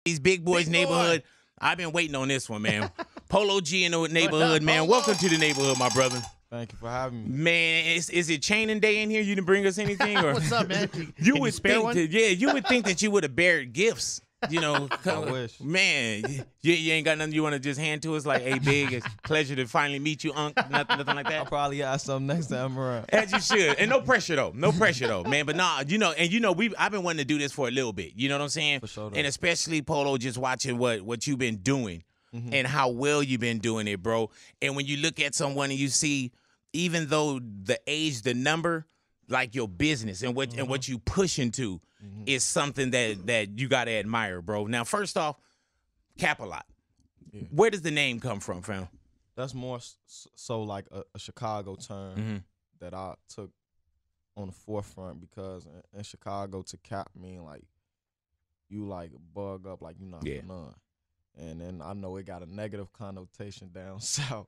These Big Boys neighborhood. I've been waiting on this one, man. Polo G in the neighborhood, man. Welcome to the neighborhood, my brother. Thank you for having me. Man, is it chaining day in here? You didn't bring us anything? Or? What's up, man? You would think you would think that you would have bared gifts. You know, I wish. Man, you ain't got nothing you want to just hand to us like, hey, Big, it's a pleasure to finally meet you, Unc. Nothing like that. I'll probably ask something next time around. As you should. And no pressure, though. No pressure, though, man. But nah, I've been wanting to do this for a little bit. You know what I'm saying? For sure, and especially, Polo, just watching what you've been doing and how well you've been doing it, bro. And when you look at someone and you see, even though the age, the number, like your business and what you push into is something that you got to admire, bro. Now, first off, Cap a lot. Yeah. Where does the name come from, fam? That's more so like a Chicago term that I took on the forefront, because in Chicago, to cap mean like you like bug up, like you not for none. And then I know it got a negative connotation down south.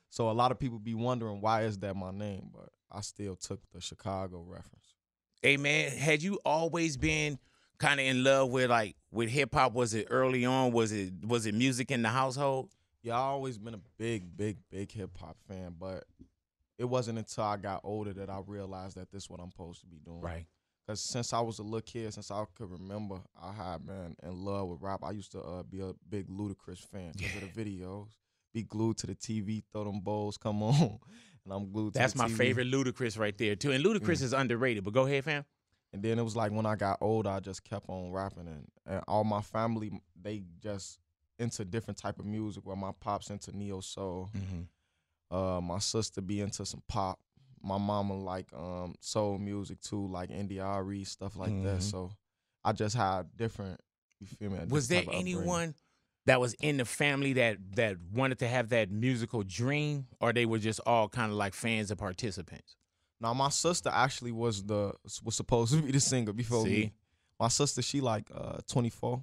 So a lot of people be wondering, why is that my name? But I still took the Chicago reference. Hey, man, had you always been kind of in love with hip hop? Was it early on? Was it music in the household? Yeah, I always been a big hip hop fan, but it wasn't until I got older that I realized that this is what I'm supposed to be doing. Right. Because since I was a little kid, since I could remember, I had been in love with rap. I used to be a big Ludacris fan because of the videos. Be glued to the TV, throw them bowls, come on. And I'm glued to That's the TV. my favorite Ludacris right there, too. And Ludacris is underrated, but go ahead, fam. And then it was like when I got older, I just kept on rapping. And all my family, they just into different type of music, where my pop's into neo soul. My sister be into some pop. My mama like soul music, too, like Indie stuff like that. So I just had different, you feel me? Was there anyone that was in the family that wanted to have that musical dream, or they were just all kind of like fans and participants? Now, my sister actually was supposed to be the singer before me. My sister, she like 24,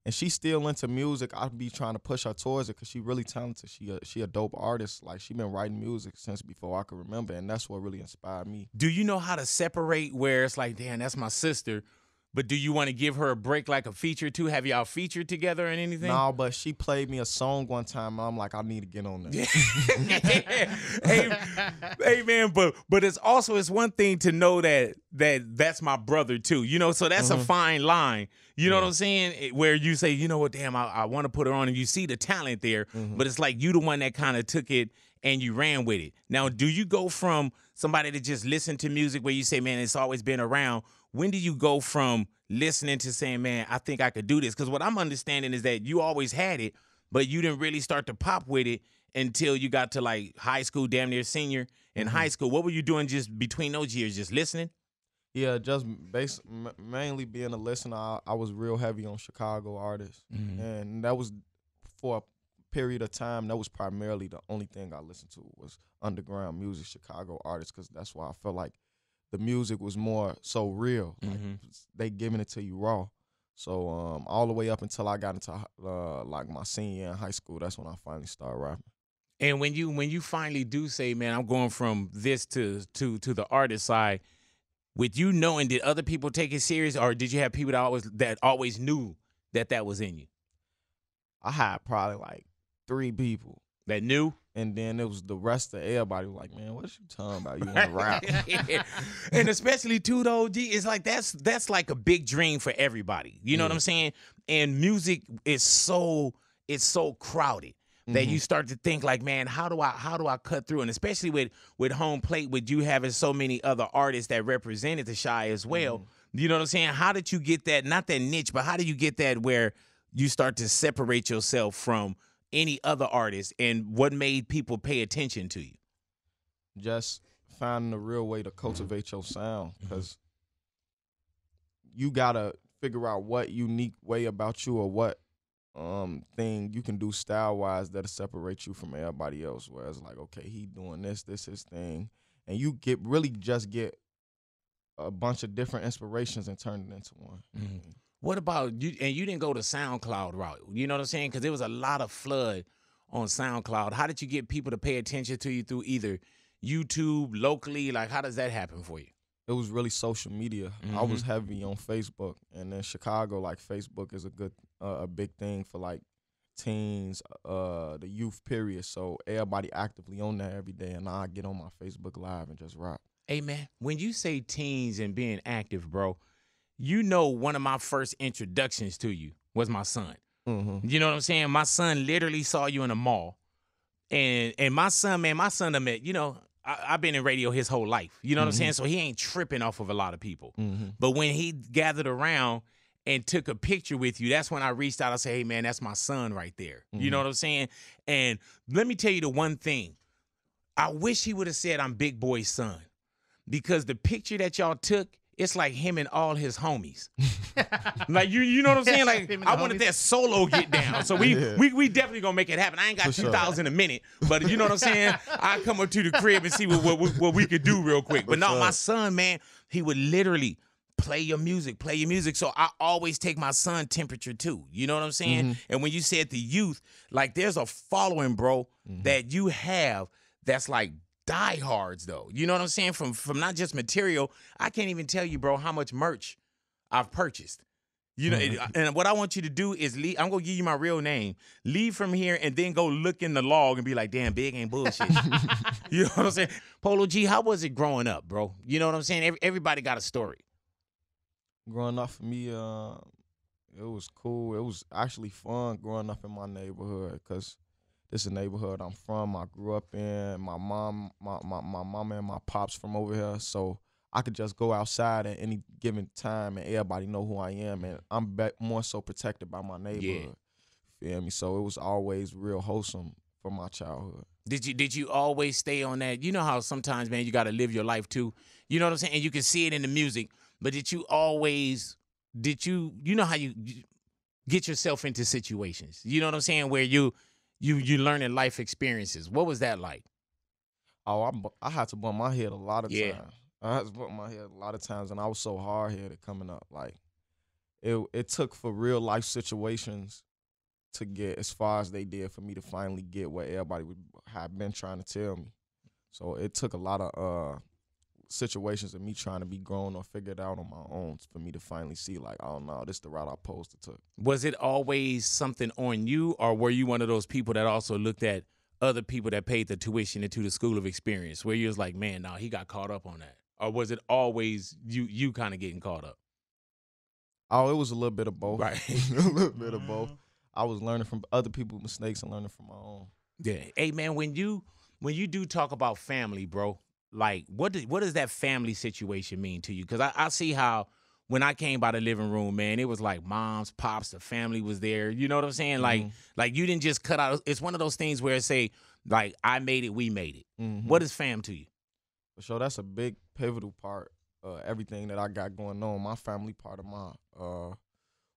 and she's still into music. I'd be trying to push her towards it because she really talented. She a dope artist. Like, she been writing music since before I could remember, and that's what really inspired me. Do you know how to separate where it's like, damn, that's my sister, but do you want to give her a break, like a feature too? Have y'all featured together and anything? No, but she played me a song one time, and I'm like, I need to get on there. Hey, man, but it's one thing to know that's my brother too, you know. So that's a fine line, you know what I'm saying? Where you say, you know what, damn, I want to put her on, and you see the talent there, but it's like you the one that kind of took it and you ran with it. Now, do you go from somebody that just listen to music where you say, man, it's always been around? When do you go from listening to saying, man, I think I could do this? Because what I'm understanding is that you always had it, but you didn't really start to pop with it until you got to like high school, damn near senior in high school. What were you doing just between those years, just listening? Yeah, just mainly being a listener. I was real heavy on Chicago artists, and that was for a period of time. That was primarily the only thing I listened to was underground music, Chicago artists, because that's why I felt like the music was more so real. Like, they giving it to you raw. So all the way up until I got into like my senior year in high school, that's when I finally started rapping. And when you finally do say, man, I'm going from this to the artist side, with you knowing, did other people take it serious, or did you have people that always knew that was in you? I had probably like 3 people that knew. And then it was the rest of everybody was like, man, what you talking about? You want to rap? And especially too, though, G, it's like that's like a big dream for everybody. You know what I'm saying? And music is so crowded that you start to think like, man, how do I cut through? And especially with Home Plate, with you having so many other artists that represented the Chi as well. You know what I'm saying? How did you get that, not that niche, but how do you get that where you start to separate yourself from any other artist, and what made people pay attention to you? Just finding the real way to cultivate your sound, because you gotta figure out what unique way about you, or what thing you can do style-wise that'll separate you from everybody else, where it's like, okay, he doing this his thing, and you really just get a bunch of different inspirations and turn it into one. What about you? And you didn't go to SoundCloud route. You know what I'm saying? Because there was a lot of flood on SoundCloud. How did you get people to pay attention to you through either YouTube, locally? Like, how does that happen for you? It was really social media. I was heavy on Facebook, and in Chicago, like, Facebook is a good a big thing for like teens, the youth period. So everybody actively on that every day, and I get on my Facebook Live and just rap. Hey, man, when you say teens and being active, bro, you know one of my first introductions to you was my son. You know what I'm saying? My son literally saw you in a mall. And my son, man, I met, you know, I've been in radio his whole life. You know what I'm saying? So he ain't tripping off of a lot of people. But when he gathered around and took a picture with you, that's when I reached out. I said, hey, man, that's my son right there. You know what I'm saying? And let me tell you the one thing. I wish he would have said I'm Big Boy's son. Because the picture that y'all took, it's like him and all his homies. Like, you know what I'm saying? Like, I wanted that solo get down. So we definitely gonna make it happen. I ain't got 2,000 a minute, but you know what I'm saying? I come up to the crib and see what we could do real quick. But no, my son, man, he would literally play your music. So I always take my son temperature too. You know what I'm saying? And when you said the youth, like there's a following, bro, that you have that's like diehards though. You know what I'm saying? From not just material. I can't even tell you, bro, how much merch I've purchased. You know, and what I want you to do is leave. I'm gonna give you my real name. Leave from here and then go look in the log and be like, damn, Big ain't bullshit. You know what I'm saying? Polo G, how was it growing up, bro? You know what I'm saying? Everybody got a story. Growing up for me, it was cool. It was actually fun growing up in my neighborhood because this is a neighborhood I'm from. I grew up in. My mama and my pops from over here, so I could just go outside at any given time and everybody know who I am, and I'm more so protected by my neighborhood. Yeah. Feel me? So it was always real wholesome for my childhood. Did you always stay on that? You know how sometimes, man, you got to live your life too. You know what I'm saying? And you can see it in the music. But did you know how you get yourself into situations? You know what I'm saying? Where you learning life experiences. What was that like? Oh, I had to bump my head a lot of times. I had to bump my head a lot of times, and I was so hard-headed coming up. Like, it took for real life situations to get as far as they did for me to finally get what everybody had been trying to tell me. So it took a lot of situations of me trying to be grown or figured out on my own for me to finally see, like, oh no, this is the route I'm supposed to take. Was it always something on you, or were you one of those people that also looked at other people that paid the tuition into the school of experience, where you was like, man, no, he got caught up on that? Or was it always you kind of getting caught up? Oh, it was a little bit of both. Right. A little bit of both. I was learning from other people's mistakes and learning from my own. Yeah. Hey, man, when you do talk about family, bro, like what does that family situation mean to you? Because I see how when I came by the living room, man, it was like moms, pops, the family was there. You know what I'm saying? Like you didn't just cut out. It's one of those things where it say, like, I made it, we made it. What is fam to you? For sure, that's a big pivotal part of everything that I got going on. My family part of my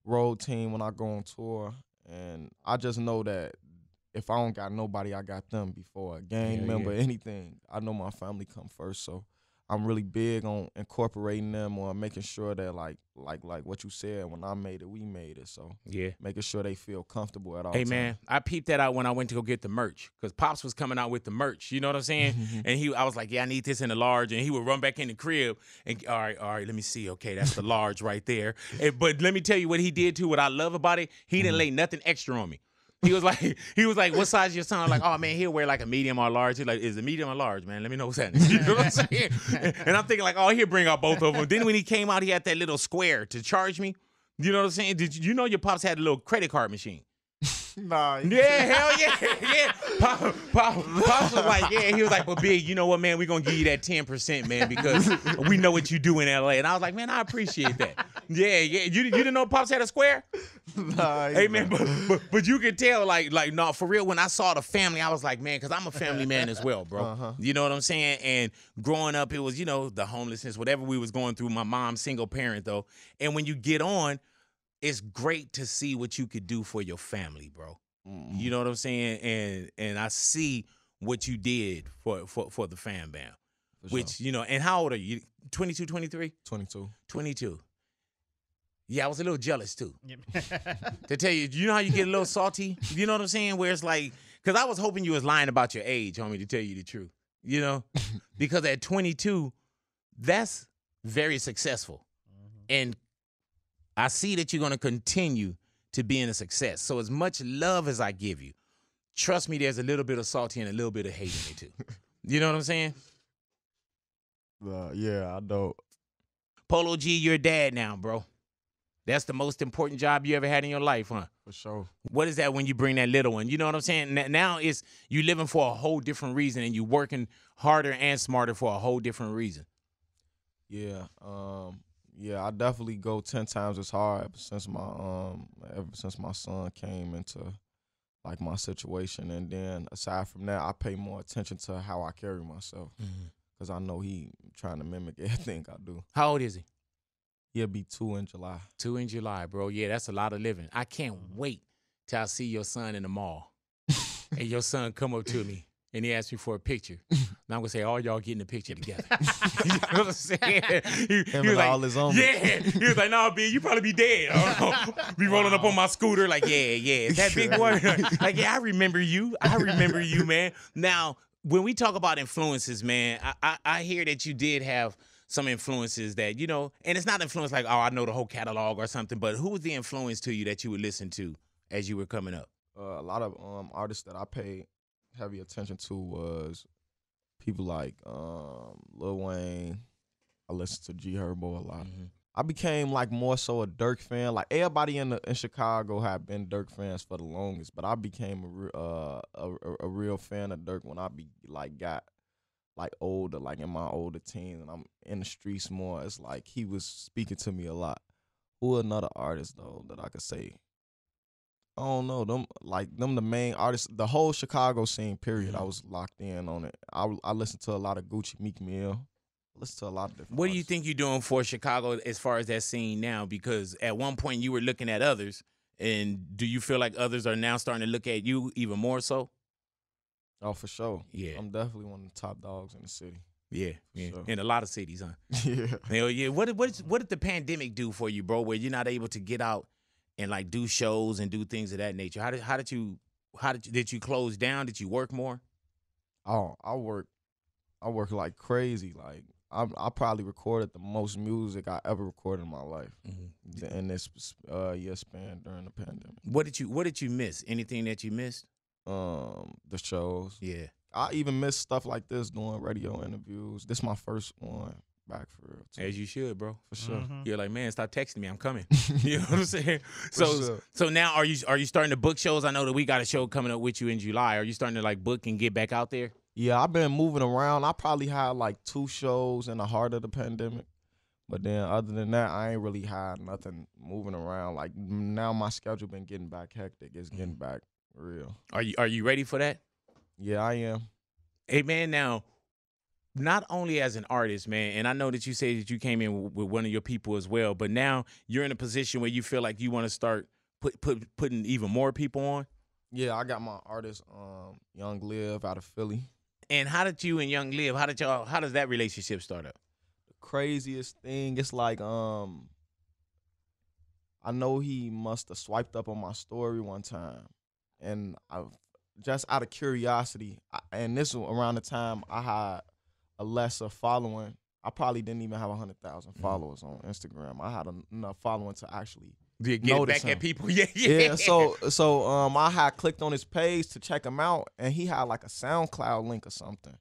road team when I go on tour. And I just know that if I don't got nobody, I got them before a gang member, anything. I know my family come first, so I'm really big on incorporating them or making sure that like what you said, when I made it, we made it. So making sure they feel comfortable at all times. Hey man, I peeped that out when I went to go get the merch, because Pops was coming out with the merch. You know what I'm saying? And I was like, yeah, I need this in a large, and he would run back in the crib and all right, let me see. Okay, that's the large right there. But let me tell you what he did too. What I love about it, he didn't lay nothing extra on me. He was like, what size is your son? I'm like, oh man, he'll wear like a medium or large. He's like, is it medium or large, man? Let me know what's happening. You know what I'm saying? And I'm thinking like, oh, he'll bring out both of them. Then when he came out, he had that little square to charge me. You know what I'm saying? Did you know your pops had a little credit card machine? Nah. Yeah, hell yeah. Pops was like, yeah. He was like, but Big, you know what, man? We're going to give you that 10%, man, because we know what you do in L.A. And I was like, man, I appreciate that. Yeah. You didn't know Pops had a square? Nah. Hey, man, but you could tell, like, no, for real, when I saw the family, I was like, man, because I'm a family man as well, bro. You know what I'm saying? And growing up, it was, you know, the homelessness, whatever we was going through. My mom's single parent, though. And when you get on, it's great to see what you could do for your family, bro. You know what I'm saying? And I see what you did for the fam bam. Which, you know, and how old are you? 22, 23? 22. 22. Yeah, I was a little jealous too. To tell you, you know how you get a little salty? You know what I'm saying? Where it's like, because I was hoping you was lying about your age, homie, to tell you the truth. You know? Because at 22, that's very successful. And I see that you're going to continue to being a success. So as much love as I give you, trust me, there's a little bit of salty and a little bit of hate in it too. You know what I'm saying? Yeah, I don't. Polo G, you're a dad now, bro. That's the most important job you ever had in your life, huh? For sure. What is that when you bring that little one? You know what I'm saying? Now it's you living for a whole different reason and you working harder and smarter for a whole different reason. Yeah, yeah, I definitely go 10 times as hard ever since my son came into like my situation, and then aside from that, I pay more attention to how I carry myself because I know he trying to mimic everything I do. How old is he? He'll be 2 in July. 2 in July, bro. Yeah, that's a lot of living. I can't wait till I see your son in the mall and your son come up to me and he asked me for a picture. And I'm going to say, all y'all getting a picture together. You know what I'm saying? He was like, all his own. Yeah. He was like, nah, B, you probably be dead. I don't know. Be rolling up on my scooter like, yeah. Is that big boy? Like, yeah, I remember you. Man. Now, when we talk about influences, man, I hear that you did have some influences that, you know, and it's not influence like, oh, I know the whole catalog or something, but who was the influence to you that you would listen to as you were coming up? A lot of artists that I paid heavy attention to was people like Lil Wayne. I listened to G Herbo a lot. I became like more so a Dirk fan. Like everybody in Chicago had been Dirk fans for the longest, but I became a real fan of Dirk when I got like older, like in my older teens, and I'm in the streets more. It's like he was speaking to me a lot. Who another artist though that I could say? I don't know. Them the main artists, the whole Chicago scene, period. I was locked in on it. I listened to a lot of Gucci, Meek Mill. I listened to a lot of different What do artists. you think you're doing for Chicago as far as that scene now? Because at one point you were looking at others, and do you feel like others are now starting to look at you even more so? Oh, for sure. Yeah. I'm definitely one of the top dogs in the city. Yeah. Sure. In a lot of cities, huh? Yeah. Hell yeah. What did the pandemic do for you, bro? Where you're not able to get out and like do shows and do things of that nature? Did you close down? Did you work more? Oh, I work like crazy. Like I probably recorded the most music I ever recorded in my life in this year span during the pandemic. What did you miss? Anything that you missed? The shows. Yeah. I even miss stuff like this, doing radio interviews. This is my first one back for real too. As you should, bro. For sure. You're like, man, stop texting me. I'm coming. You know what I'm saying? Sure. So now are you starting to book shows? I know that we got a show coming up with you in July. Are you starting to like book and get back out there? Yeah, I've been moving around. I probably had like 2 shows in the heart of the pandemic. But then other than that, I ain't really had nothing moving around. Like now my schedule been getting back hectic. It's getting back real. Are you ready for that? Yeah, I am. Hey man, now not only as an artist, man, and I know that you say that you came in with one of your people as well, but now you're in a position where you feel like you want to start putting even more people on. Yeah, I got my artist, Young Liv out of Philly. And how did you and Young Liv, how does that relationship start up? The craziest thing, it's like, I know he must have swiped up on my story one time. And I just out of curiosity, and this was around the time I had a lesser following. I probably didn't even have 100,000 followers on Instagram. I had enough following to actually get back at people. Yeah. So I had clicked on his page to check him out, and he had like a SoundCloud link or something.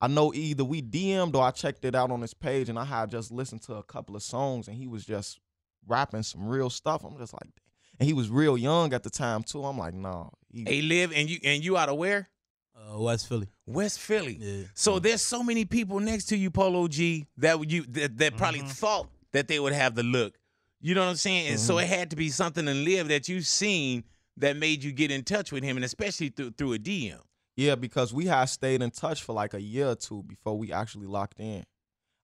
I know either we DM'd or I checked it out on his page, and I had just listened to a couple of songs, and he was just rapping some real stuff. I'm just like, and he was real young at the time too. I'm like, no. Hey, Liv, and you out of where? West Philly. West Philly. Yeah. So there's so many people next to you, Polo G, that probably thought that they would have the look. You know what I'm saying? And so it had to be something in Liv that you've seen that made you get in touch with him, and especially through a DM. Yeah, because we had stayed in touch for like a year or two before we actually locked in.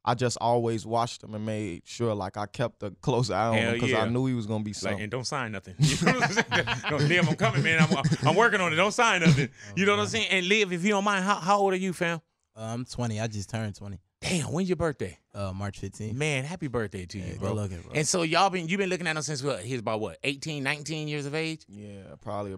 I just always watched him and made sure like I kept a close eye on him because I knew he was gonna be something. Like, and don't sign nothing. You know what I'm saying? No, Liv, I'm coming, man. I'm working on it. Don't sign nothing. You know what I'm saying? And Liv, if you don't mind, how old are you, fam? I'm 20. I just turned 20. Damn, when's your birthday? March 15th. Man, happy birthday to you, bro. Good looking, bro. And so you've been looking at him since what? He's about what? 18, 19 years of age? Yeah, probably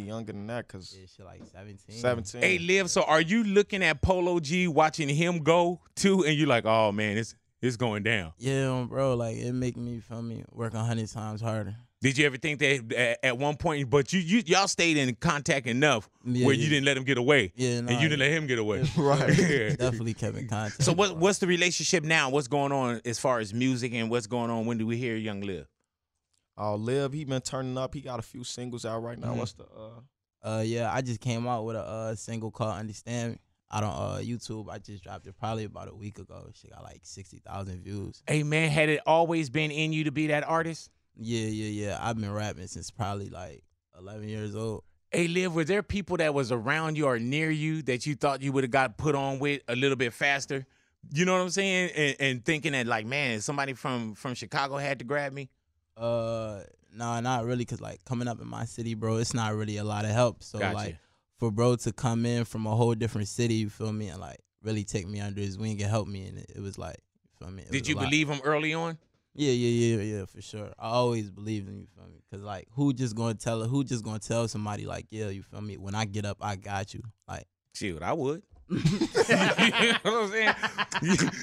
younger than that because Yeah, shit like 17. 17. Hey, Liv, so are you looking at Polo G, watching him go too, and you're like, oh man, it's going down? Yeah, bro. Like it make me work 100 times harder. Did you ever think that at one point, but y'all stayed in contact enough where you didn't let him get away, and you didn't let him get away, right? Definitely kept in contact. So what's the relationship now? What's going on as far as music and what's going on? When do we hear Young Liv? Liv, he been turning up. He got a few singles out right now. What's the Yeah, I just came out with a single called Understand Me. Out on YouTube. I just dropped it probably about a week ago. She got like 60,000 views. Hey man, had it always been in you to be that artist? Yeah. I've been rapping since probably like 11 years old. Hey Liv, were there people that was around you or near you that you thought you would have got put on with a little bit faster? You know what I'm saying? And thinking that like, man, somebody from Chicago had to grab me? No, not really, cause like coming up in my city, bro, it's not really a lot of help. So Gotcha. like for bro to come in from a whole different city, you feel me, and like really take me under his wing and help me, and it was like, you feel me? Did you believe him early on? Yeah, for sure. I always believed in you, feel me? Cause like who just gonna tell somebody like, yeah, you feel me? When I get up, I got you. Like, shoot, I would. You know what I'm saying?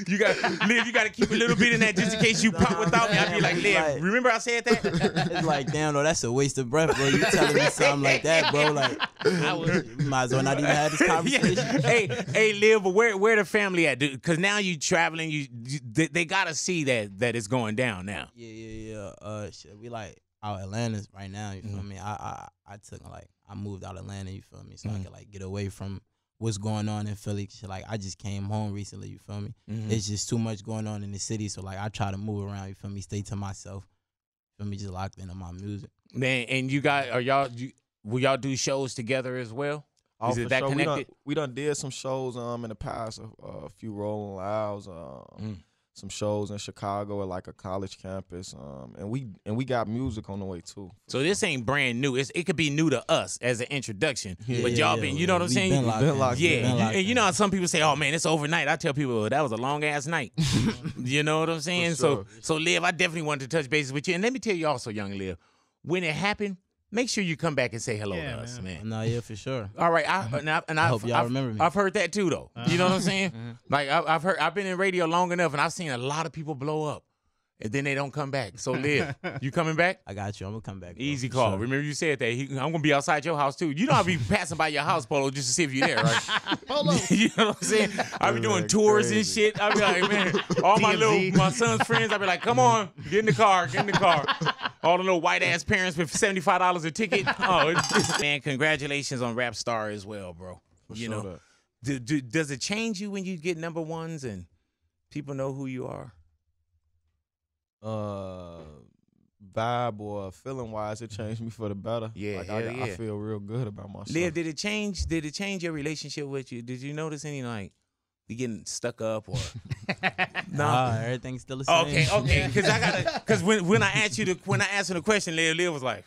You got Liv, you got to keep a little bit in that just in case you pop without me. I'd be like, Liv, remember I said that? It's like, damn, no, that's a waste of breath, bro. You telling me something like that, bro? Like, we might as well not even have this conversation. Hey, Liv, but where the family at? Because now you traveling, they gotta see that it's going down now. Yeah. Shit, we like out Atlanta right now. You feel me? I moved out Atlanta. You feel me? So I could like get away from what's going on in Philly. Like, I just came home recently, you feel me? It's just too much going on in the city, so like I try to move around, you feel me? Stay to myself, you feel me? Just locked into my music. Man, and will y'all do shows together as well? Is it that sure. connected? We done did some shows in the past, a few Rolling Louds, some shows in Chicago at like a college campus, and we got music on the way too. So this ain't brand new. It could be new to us as an introduction, but y'all been, you know what I'm saying? And you know how some people say, "Oh man, it's overnight." I tell people, well, that was a long ass night. You know what I'm saying? Sure. So Liv, I definitely wanted to touch bases with you, and let me tell you also, Young Liv, when it happened, make sure you come back and say hello to us, man. No, yeah, for sure. All right, I hope y'all remember me. I've heard that too, though. You know what I'm saying? Like I've been in radio long enough, and I've seen a lot of people blow up, and then they don't come back. So Liv, you coming back? I got you. I'm gonna come back. Bro. Easy call. Sure. Remember you said that. I'm gonna be outside your house too. You know I'll be passing by your house, Polo, just to see if you're there, right? Polo. You know what I'm saying? I'll be doing tours and shit. I'll be like, man, all my son's friends. I'll be like, come on, get in the car. All the little white ass parents with $75 a ticket. Oh, man, congratulations on Rap Star as well, bro. You know, does it change you when you get number ones and people know who you are? Vibe or feeling wise, it changed me for the better. Yeah, like I feel real good about myself. Liv, did it change your relationship with you? Did you notice any like you getting stuck up or no? Everything's still the same. Okay. Because when I asked him the question, Liv was like,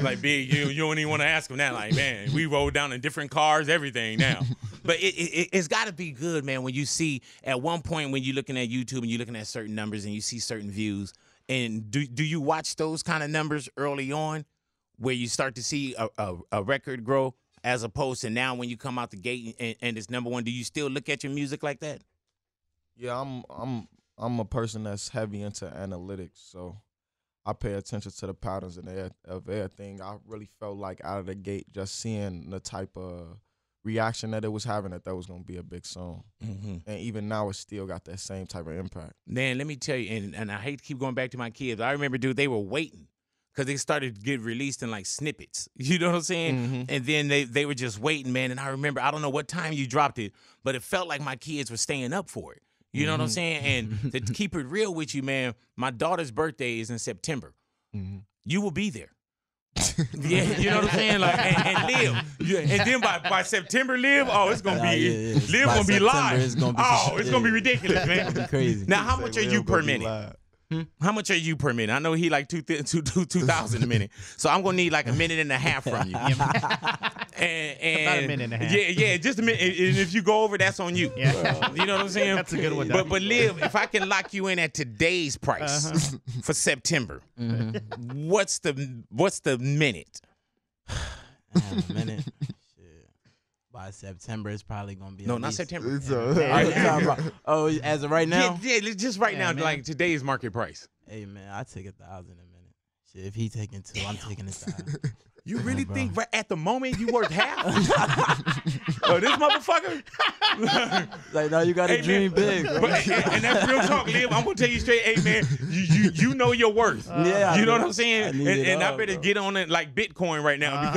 like big, you don't even want to ask him that. Like, man, we rode down in different cars, everything now. But it's got to be good, man, when you see at one point when you're looking at YouTube and you're looking at certain numbers and you see certain views. And do you watch those kind of numbers early on where you start to see a record grow as opposed to now when you come out the gate and it's number one? Do you still look at your music like that? Yeah, I'm a person that's heavy into analytics, so I pay attention to the patterns of everything. I really felt like out of the gate, just seeing the type of reaction that it was having, that was going to be a big song. And even now, it still got that same type of impact. Man, let me tell you, and I hate to keep going back to my kids. I remember, dude, they were waiting because they started to get released in like snippets. You know what I'm saying? And then they were just waiting, man. And I remember, I don't know what time you dropped it, but it felt like my kids were staying up for it. You know what I'm saying? And to keep it real with you, man, my daughter's birthday is in September. You will be there. Yeah, you know what I'm saying? Like, and Liv. And then by September, Liv, it's gonna be Liv gonna be live. It's gonna be ridiculous, man. It's gonna be crazy. Now, how much are you per minute? How much are you per minute? I know he like 2,000 a minute, so I'm gonna need like a minute and a half from you. And about a minute and a half. Yeah, just a minute. And if you go over, that's on you. Yeah. You know what I'm saying? That's a good one. But Liv, if I can lock you in at today's price for September, what's the minute? A minute. By September, it's probably gonna be. No, not September. As of right now. Yeah, just right now, like today's market price. Hey man, I take 1,000 a minute. Shit, if he taking 2, I'm taking 1,000. You really think right at the moment you work half? Oh, this motherfucker? Like, no, you got to dream big, bro. But, and that's real talk, Liv. I'm gonna tell you straight, hey man, you know your worth. Yeah, you know what I'm saying? And I better bro. get on it like Bitcoin right now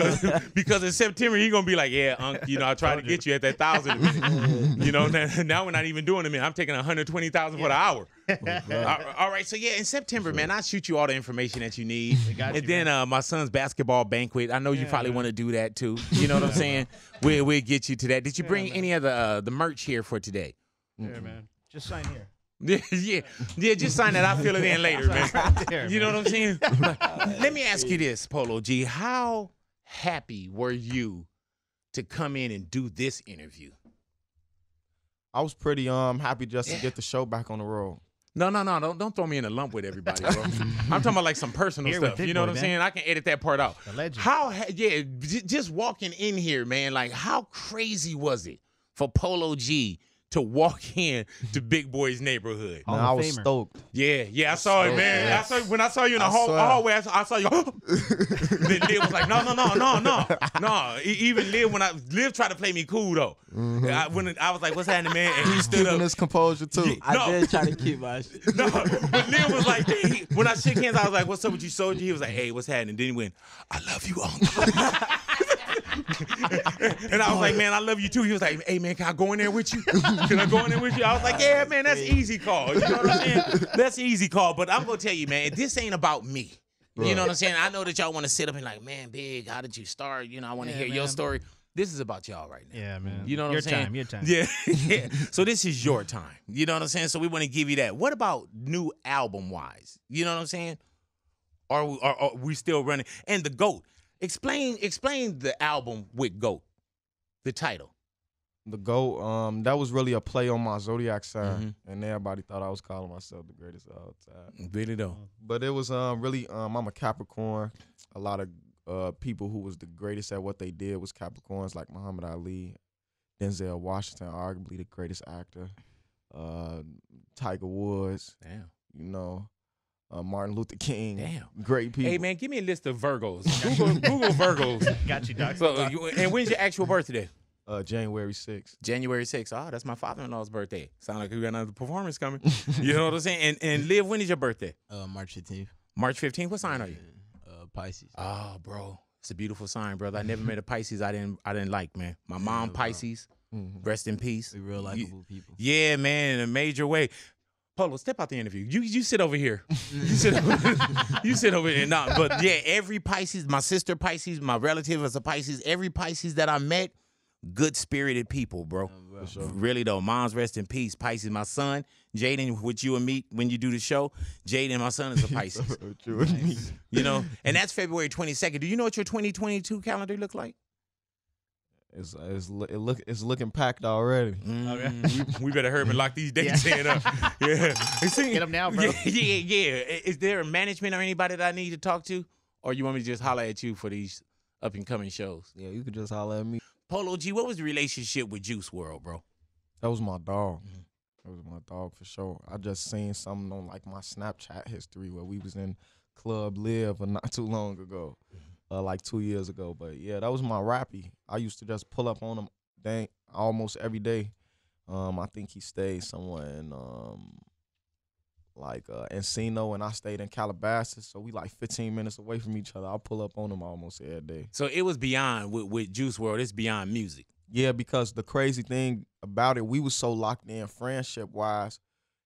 because in September he gonna be like, yeah, you know, I tried to get you at that 1,000 a minute. You know, now we're not even doing it, man. I'm taking 120,000 for the hour. All right, so yeah, in September, man, I'll shoot you all the information that you need. And then my son's basketball banquet. I know you probably want to do that too. You know what I'm saying? We'll get you to that. Did you bring any of the merch here for today? Yeah, man. Just sign here. yeah, just sign that. I'll fill it in later, man. Right there, You know what I'm saying? Let me ask you this, Polo G. How happy were you to come in and do this interview? I was pretty happy just to get the show back on the road. No, don't throw me in a lump with everybody, bro. I'm talking about like some personal Here with stuff. Big You know Boy, what I'm man. saying? I can edit that part out. The legend. Just walking in here, man, like how crazy was it for Polo G to walk in to Big Boy's neighborhood? Hall Man, of I was Famer. stoked. Yeah, I saw it, man. Yeah. When I saw you in the swear. hallway, I saw you. Then Liv was like, no. Even Liv tried to play me cool though. When I was like, what's happening, man? And he stood Keeping up. his composure too. Yeah. I No. did try to keep my shit. No, but Liv was like, when I shook hands, I was like, what's up with you, soldier? He was like, hey, what's happening? Then he went, I love you, uncle. And I was like, man, I love you too. He was like, hey, man, can I go in there with you? Can I go in there with you? I was like, yeah, man, that's easy call. You know what I'm saying? That's easy call. But I'm going to tell you, man, this ain't about me. You know what I'm saying? I know that y'all want to sit up and like, man, Big, how did you start? You know, I want to hear your man. story. This is about y'all right now. Yeah, man. You know what I'm saying? Your time. Yeah, yeah. So this is your time. You know what I'm saying? So we want to give you that. What about new album-wise? You know what I'm saying? Are we still running? And the GOAT. Explain the album with GOAT, the title. The GOAT, that was really a play on my zodiac sign, and everybody thought I was calling myself the greatest of all time. Really though. But it was really, I'm a Capricorn. A lot of people who was the greatest at what they did was Capricorns, like Muhammad Ali, Denzel Washington, arguably the greatest actor, Tiger Woods, Damn. you know, Martin Luther King. Damn. Great people. Hey man, give me a list of Virgos. Google Virgos. Got you, Doc. So, and when's your actual birthday? January 6th. January 6th. Oh, that's my father-in-law's birthday. Sound like we got another performance coming. You know what I'm saying? And Liv, when is your birthday? March 15th. March 15th. What sign are you? Pisces. Oh, bro, it's a beautiful sign, brother. I never met a Pisces I didn't like, man. My mom bro. Pisces. Rest in peace. We real likable people. Yeah, man, in a major way. Polo, step out the interview. You sit over here. You sit over here. No, but yeah, every Pisces, my sister Pisces, my relative is a Pisces. Every Pisces that I met, good spirited people, bro. For sure. Really though, mom's rest in peace. Pisces, my son, Jaden, which you and me when you do the show. Jaden, my son, is a Pisces. You know, and that's February 22nd. Do you know what your 2022 calendar look like? It's looking packed already. We better hurry and lock these dates in up. Yeah. Get them now, bro. Yeah. Is there a management or anybody that I need to talk to? Or you want me to just holler at you for these up and coming shows? Yeah, you could just holler at me. Polo G, what was the relationship with Juice WRLD, bro? That was my dog. That was my dog for sure. I just seen something on like my Snapchat history where we was in Club Live not too long ago, like 2 years ago. But yeah, that was my rappy. I used to just pull up on him almost every day. I think he stayed somewhere in Encino, and I stayed in Calabasas, so we like 15 minutes away from each other. I'll pull up on him almost every day. So it was beyond with Juice WRLD. It's beyond music. Yeah, because the crazy thing about it, we was so locked in friendship-wise,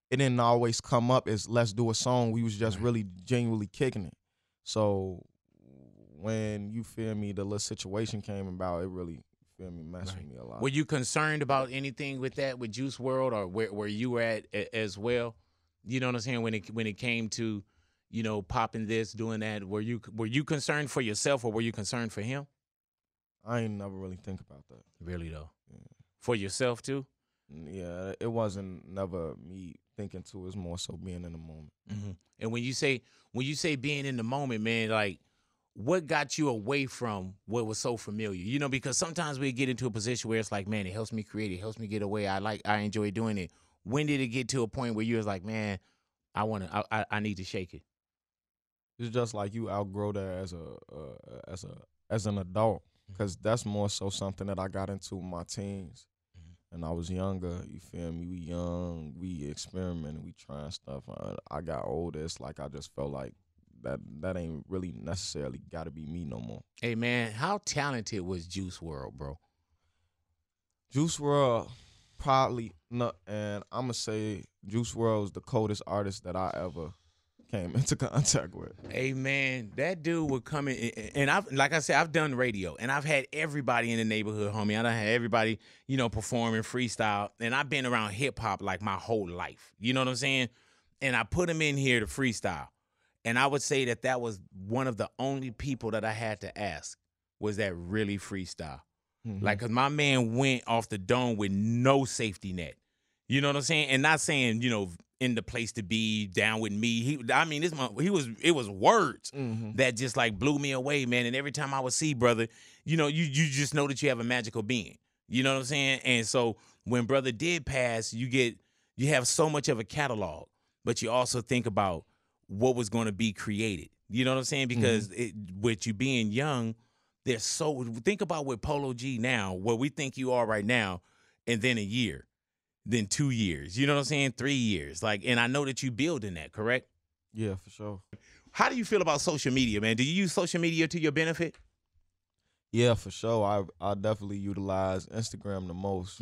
it didn't always come up as let's do a song. We was just really genuinely kicking it. So when, you feel me, the little situation came about, it really, feel me, messed with me a lot. Were you concerned about anything with that with Juice WRLD, or where you were at as well? You know what I'm saying? When it came to, you know, popping this, doing that, were you concerned for yourself, or were you concerned for him? I ain't never really think about that. Really though, for yourself too. Yeah, it wasn't never me thinking too. It was more so being in the moment. And when you say being in the moment, man, like what got you away from what was so familiar? You know, because sometimes we get into a position where it's like, man, it helps me create, it helps me get away. I enjoy doing it. When did it get to a point where you was like, man, I need to shake it. It's just like you outgrow that as an adult, because that's more so something that I got into in my teens. And I was younger, you feel me? We young, we experimenting, we trying stuff. I got older, it's like I just felt like that ain't really necessarily got to be me no more. Hey, man, how talented was Juice WRLD, bro? Juice WRLD, probably not, and I'm going to say Juice WRLD was the coldest artist that I ever came into contact with. Hey, man, that dude would come in, and like I said, I've done radio, and I've had everybody in the neighborhood, homie. I done had everybody, performing freestyle, and I've been around hip-hop like my whole life. You know what I'm saying? And I put him in here to freestyle, and I would say that was one of the only people that I had to ask, was that really freestyle? Like, because my man went off the dome with no safety net. You know what I'm saying? And not saying, in the place to be, down with me. It was words that just like blew me away, man. And every time I would see brother, you just know that you have a magical being. You know what I'm saying? And so when brother did pass, you have so much of a catalog, but you also think about what was going to be created. You know what I'm saying? Because with you being young, think about what Polo G now, where we think you are right now, and then a year. Then 2 years, you know what I'm saying? 3 years. And I know that you building that, correct? Yeah, for sure. How do you feel about social media, man? Do you use social media to your benefit? Yeah, for sure. I definitely utilize Instagram the most,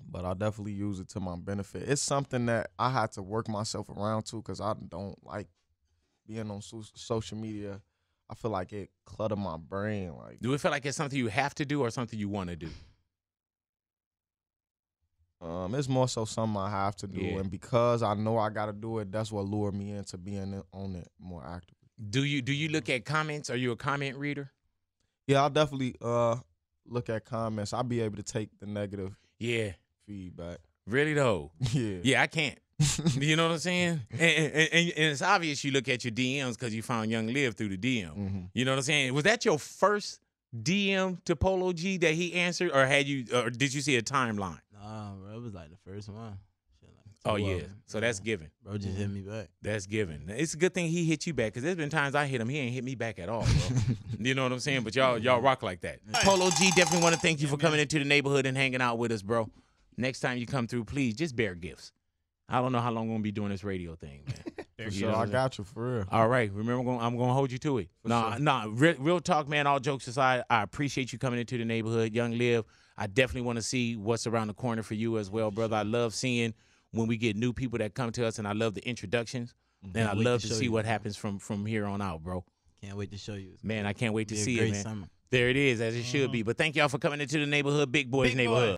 but I definitely use it to my benefit. It's something that I had to work myself around to, because I don't like being on social media. I feel like it clutter my brain. Do it feel like it's something you have to do or something you want to do? It's more so something I have to do, and because I know I gotta do it, that's what lured me into being on it more actively. Do you look at comments? Are you a comment reader? Yeah, I'll definitely look at comments. I'll be able to take the negative feedback. Really though? Yeah. Yeah, I can't. You know what I'm saying? And it's obvious you look at your DMs because you found Young Liv through the DM. You know what I'm saying? Was that your first DM to Polo G that he answered, or did you see a timeline? Nah, bro, it was like the first one. Shit, Oh yeah, so that's given. Bro just hit me back. That's given. It's a good thing he hit you back, because there's been times I hit him, he ain't hit me back at all, bro. You know what I'm saying? But y'all rock like that. Polo G, definitely want to thank you for coming into the neighborhood and hanging out with us, bro. Next time you come through, please just bear gifts. I don't know how long I'm gonna be doing this radio thing, man. For sure, I got you, for real. All right, remember, I'm gonna hold you to it. Real talk, man. All jokes aside, I appreciate you coming into the neighborhood, Young Liv. I definitely want to see what's around the corner for you as well, brother. I love seeing when we get new people that come to us, and I love the introductions. And I love to see what happens from here on out, bro. Can't wait to show you. Man, I can't wait to see it, man. Summer. There it is, as it should be. But thank y'all for coming into the neighborhood, Big Boy's neighborhood.